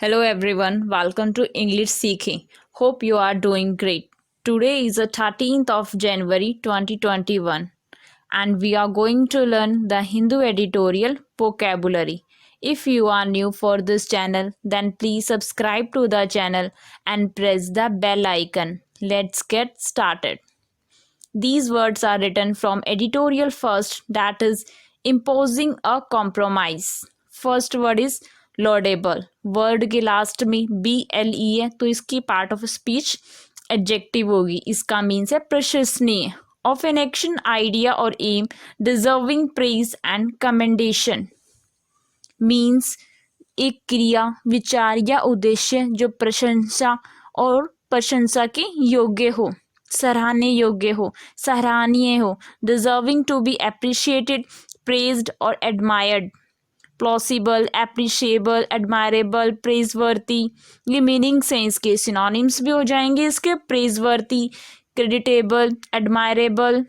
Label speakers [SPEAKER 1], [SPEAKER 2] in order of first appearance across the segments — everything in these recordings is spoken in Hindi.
[SPEAKER 1] Hello everyone, welcome to English Seeking. Hope you are doing great. Today is the 13th of January 2021 and we are going to learn the Hindu editorial vocabulary. If you are new for this channel, then please subscribe to the channel and press the bell icon. Let's get started. These words are written from editorial first, that is imposing a compromise. First word is laudable. Word के लास्ट में BLE है तो इसकी पार्ट ऑफ स्पीच एडजेक्टिव होगी. इसका मीन्स है प्रशंसनीय. ऑफ एन एक्शन, आइडिया और aim deserving praise and commendation. Means एक क्रिया, विचार या उद्देश्य जो प्रशंसा और प्रशंसा के योग्य हो, सराहनीय योग्य हो, सराहनीय हो. Deserving to be appreciated, praised or admired. Plausible, appreciable, admirable, praiseworthy. ये मीनिंग्स हैं इसके. सिनोनिम्स भी हो जाएंगे इसके. प्रेजवर्ती, क्रेडिटेबल, एडमायरेबल.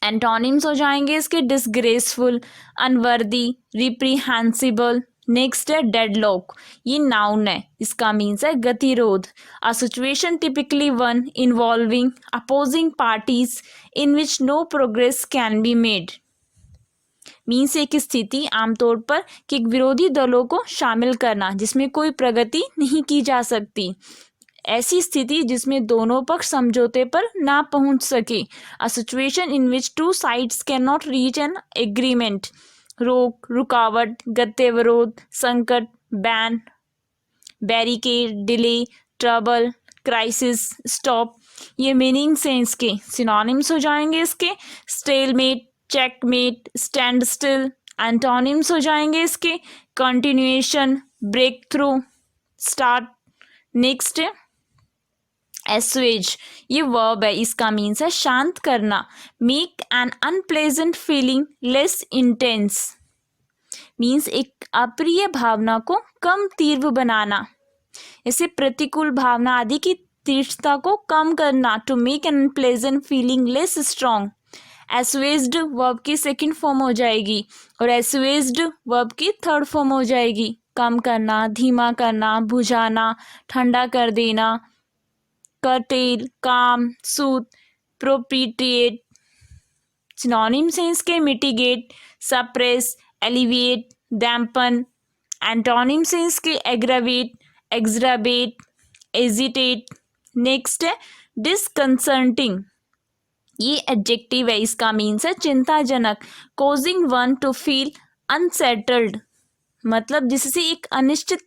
[SPEAKER 1] एंटोनिम्स हो जाएंगे इसके. Disgraceful, unworthy, reprehensible. नेक्स्ट है डेडलॉक. ये नाउन है. इसका मीन्स है गतिरोध. A situation typically one involving opposing parties in which no progress can be made. Means एक स्थिति आमतौर पर कि एक विरोधी दलों को शामिल करना जिसमें कोई प्रगति नहीं की जा सकती. ऐसी स्थिति जिसमें दोनों पक्ष समझौते पर ना पहुंच सके. A situation in which two sides cannot reach an agreement. रोक, रुकावट, गत्यवरोध, संकट, ban, barricade, delay, trouble, crisis, stop. ये मीनिंग्स हैं इसके. सिनोनिम्स हो जाएंगे इसके. Stalemate, checkmate, stand still. Antonyms हो जाएंगे इसके. Continuation, break through, start. Next है एस्वेज. ये वर्ब है. इसका मीन्स है शांत करना. Make an unpleasant feeling less intense. Means एक अप्रिय भावना को कम तीव्र बनाना. जैसे प्रतिकूल भावना आदि की तीव्रता को कम करना. To make an unpleasant feeling less strong. Assuaged verb की सेकंड फॉर्म हो जाएगी और एस्वेज्ड वर्ब की थर्ड फॉर्म हो जाएगी. कम करना, धीमा करना, बुझाना, ठंडा कर देना. कर्टेल, काम, सूद, प्रोपिटिएट. सिनोनिम्स हैं इसके. Mitigate, suppress, alleviate, dampen. Antonyms हैं इसके. Aggravate, exacerbate, agitate. नेक्स्ट है डिसकंसर्टिंग. ये एडजेक्टिव है. इसका मीन्स है चिंताजनक. Causing one to feel unsettled. मतलब जिससे एक अनिश्चित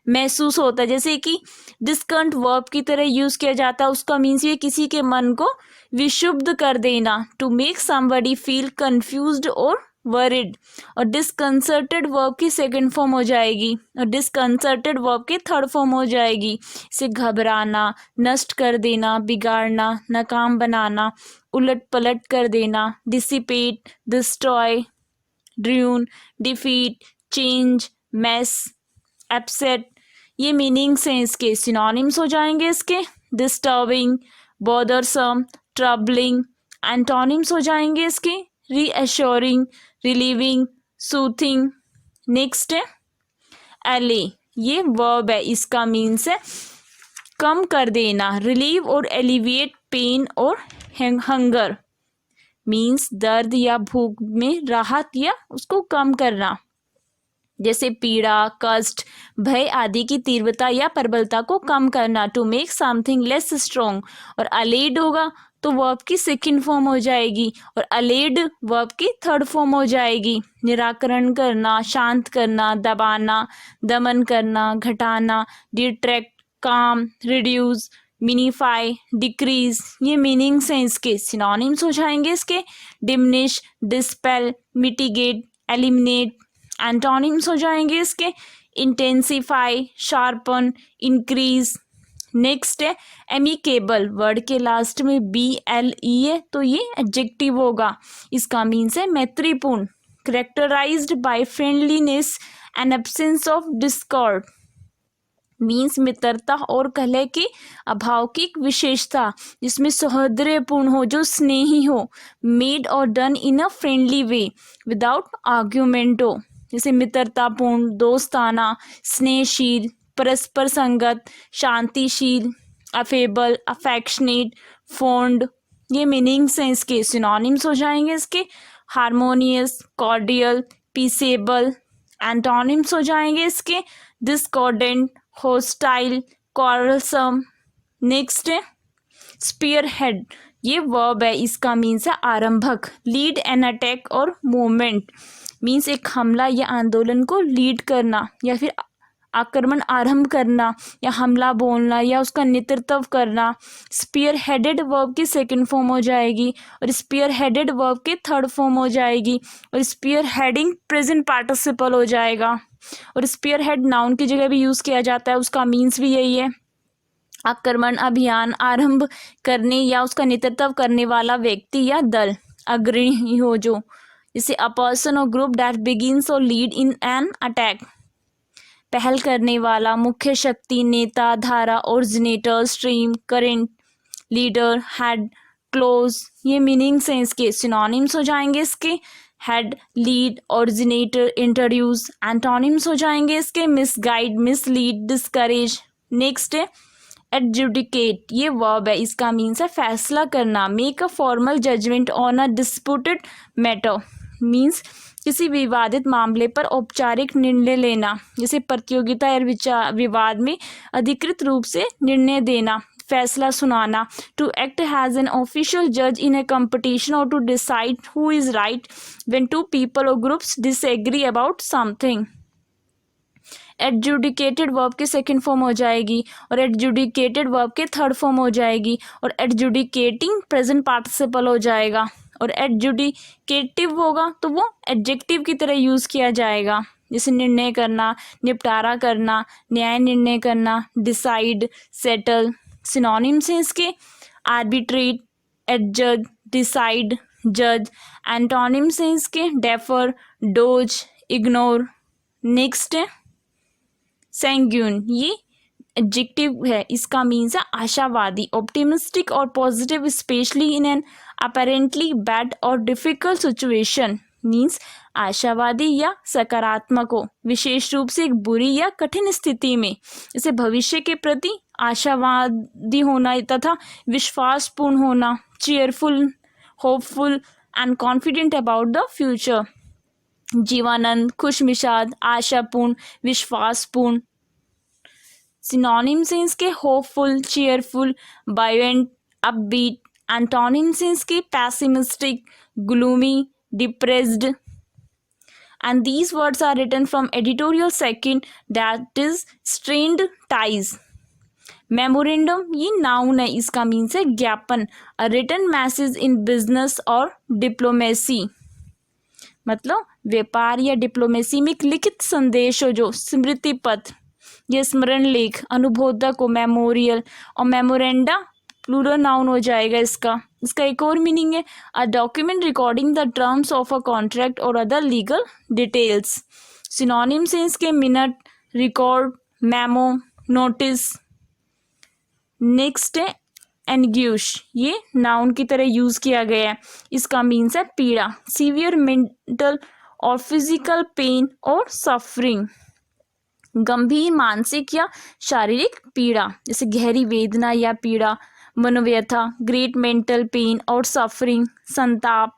[SPEAKER 1] महसूस होता है. जैसे कि डिस्कंट वर्ब की तरह यूज किया जाता है. उसका मीन्स ये किसी के मन को विक्षुब्ध कर देना. To make somebody feel confused और वरिड. और डिसकंसर्टेड वर्ब की सेकंड फॉर्म हो जाएगी और डिसकंसर्टेड वर्ब की थर्ड फॉर्म हो जाएगी. इसे घबराना, नष्ट कर देना, बिगाड़ना, नाकाम बनाना, उलट पलट कर देना. Dissipate, destroy, Druon, defeat, change, mess, upset. ये मीनिंग्स हैं इसके. सिनोनिम्स हो जाएंगे इसके. Disturbing, bothersome, troubling. एंटोनिम्स हो जाएंगे इसके. Reassuring, relieving, soothing. नेक्स्ट है एले. ये वर्ब है. इसका मीन्स है कम कर देना. रिलीव और एलिविएट पेन और हंगर. मीन्स दर्द या भूख में राहत या उसको कम करना. जैसे पीड़ा, कष्ट, भय आदि की तीव्रता या प्रबलता को कम करना. To make something less strong. और अलेड होगा तो वर्ब की सेकंड फॉर्म हो जाएगी और अलेड वर्ब की थर्ड फॉर्म हो जाएगी. निराकरण करना, शांत करना, दबाना, दमन करना, घटाना. डिट्रैक्ट, काम, रिड्यूस, मिनीफाई, डिक्रीज. ये मीनिंग्स हैं इसके. सिनोनिम्स हो जाएंगे इसके. Diminish, dispel, mitigate, eliminate. Antonyms हो जाएंगे इसके. Intensify, sharpen, increase. नेक्स्ट है एमिकेबल. वर्ड के लास्ट में BLE है तो ये एडजेक्टिव होगा. इसका मीन्स है मैत्रीपूर्ण. Characterized by friendliness and absence of discord. Means मित्रता और कलह के अभाव की एक विशेषता जिसमें सौहार्दपूर्ण हो, जो स्नेही हो. मेड और done in a friendly way without argument हो. जैसे मित्रतापूर्ण, दोस्ताना, स्नेहशील, परस्पर संगत, शांतिशील, अफेबल, अफेक्शनेट, फॉन्ड। ये मीनिंग्स हैं इसके, सिनोनिम्स हो जाएंगे इसके हारमोनियस, कॉर्डियल, पीसेबल। एंटोनिम्स हो जाएंगे इसके डिस्कॉर्डेंट, होस्टाइल, क्वारलसम। नेक्स्ट है स्पीयर हेड, ये वर्ब है, इसका मीन्स है आरंभक। लीड एन अटैक और मूवमेंट, मीन्स एक हमला या आंदोलन को लीड करना या फिर आक्रमण आरंभ करना या हमला बोलना या उसका नेतृत्व करना। स्पीयर हेडेड वर्ब की सेकंड फॉर्म हो जाएगी और स्पीयर हेडेड वर्ब की थर्ड फॉर्म हो जाएगी और स्पीयर हेडिंग प्रेजेंट पार्टिसिपल हो जाएगा। और स्पीयर हेड नाउन की जगह भी यूज किया जाता है, उसका मीन्स भी यही है आक्रमण, अभियान आरंभ करने या उसका नेतृत्व करने वाला व्यक्ति या दल, अग्रणी हो जो, जैसे अ पर्सन और ग्रुप दैट बिगिंस और लीड इन एन अटैक, पहल करने वाला, मुख्य शक्ति, नेता, धारा, originator, stream, current, leader, head, close. ये मीनिंग्स हैं इसके, सिनोनिम्स हो जाएंगे इसके head, lead, originator, introduce. Antonyms हो जाएंगे इसके मिसगाइड, मिसलीड, डिस्करेज। नेक्स्ट है एडजुडिकेट, ये वर्ब है, इसका मीन्स है फैसला करना। Make a formal judgment on a disputed matter, means किसी विवादित मामले पर औपचारिक निर्णय लेना, जैसे प्रतियोगिता या विवाद में अधिकृत रूप से निर्णय देना, फैसला सुनाना। To act as an official जज in a competition or to decide who is right when two people or groups disagree about something. Adjudicated verb की सेकंड फॉर्म हो जाएगी और एडजुडिकेटेड वर्ब के थर्ड फॉर्म हो जाएगी और एडजुडिकेटिंग प्रेजेंट पार्टिसिपल हो जाएगा और एडजुडिकेटिव होगा तो वो एडजेक्टिव की तरह यूज किया जाएगा, जैसे निर्णय करना, निपटारा करना, न्याय निर्णय करना, डिसाइड, सेटल। सिनोनिम्स हैं इसके आर्बिट्रेट, एडजज, डिसाइड, जज। एंटोनिम्स हैं इसके डेफर, डोज, इग्नोर। नेक्स्ट है सैंग्यून, ये एडजेक्टिव है, इसका मीन्स है आशावादी, ऑप्टिमिस्टिक और positive specially in an apparently bad और डिफिकल्ट सिचुएशन, मीन्स आशावादी या सकारात्मक हो, विशेष रूप से एक बुरी या कठिन स्थिति में, जैसे भविष्य के प्रति आशावादी होना तथा विश्वासपूर्ण होना, cheerful, hopeful and confident about the future. जीवानंद, खुशमिजाज, आशापूर्ण, विश्वासपूर्ण। सिनोनिम्स हैं इसके hopeful, cheerful, buoyant, upbeat. Antonyms हैं इसके pessimistic, gloomy, depressed. And these words are written from editorial section that is Straits Times. Memorandum, ये नाउन है, इसका मीन्स है ज्ञापन, a written message in business or diplomacy, मतलब व्यापार या डिप्लोमेसी में एक लिखित संदेश हो जो स्मृति पत्र, यह स्मरण लेख, अनुबोधक को मेमोरियल। और मेमोरेंडा प्लूरल नाउन हो जाएगा इसका। इसका एक और मीनिंग है a document recording the terms of a contract और अदर लीगल डिटेल्स। सिनोनिम्स हैं इसके minute, record, memo, notice. Next है एनग्यूश, ये नाउन की तरह यूज किया गया है, इसका मीन्स है पीड़ा, सीवियर मेंटल और फिजिकल पेन और सफरिंग, गंभीर मानसिक या शारीरिक पीड़ा, जैसे गहरी वेदना या पीड़ा, मनोव्यथा, ग्रेट मेंटल पेन और सफरिंग, संताप,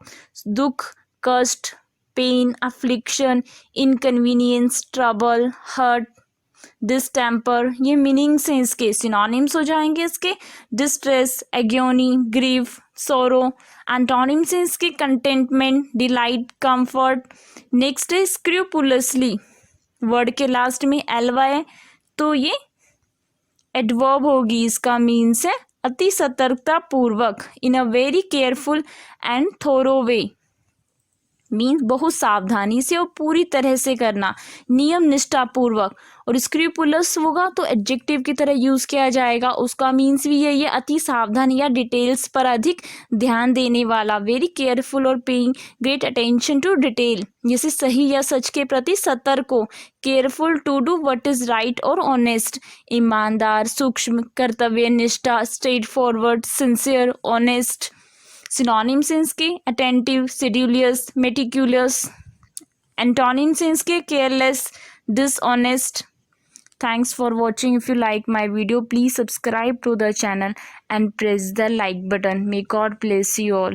[SPEAKER 1] दुख, कष्ट, pain, affliction, inconvenience, trouble, hurt, distemper. ये मीनिंग्स हैं इसके। सिनोनिम्स हो जाएंगे इसके distress, agony, grief, sorrow. Antonyms हैं इसके कंटेंटमेंट, डिलाइट, कंफर्ट। नेक्स्ट है स्क्रूपुलसली, वर्ड के लास्ट में एलवाई है तो ये एडवर्ब होगी, इसका मीन्स है अति सतर्कता पूर्वक, in a very careful and thorough way, means बहुत सावधानी से और पूरी तरह से करना, नियम निष्ठा पूर्वक। और स्क्रूपुलस होगा तो एडजेक्टिव की तरह यूज किया जाएगा, उसका मीन्स भी यही है अति सावधान या डिटेल्स पर अधिक ध्यान देने वाला, वेरी केयरफुल और paying great attention to detail, जैसे सही या सच के प्रति सतर्क हो, careful to do what is right और ऑनेस्ट, ईमानदार, सूक्ष्म, कर्तव्य निष्ठा, straightforward, sincere, honest. Synonyms हैं इसके अटेंटिव, सेड्यूलियस, मेटिकुलस। Antonyms इसके careless, dishonest. Thanks for watching. If you like my video, please subscribe to the channel and press the like button. May God bless you all.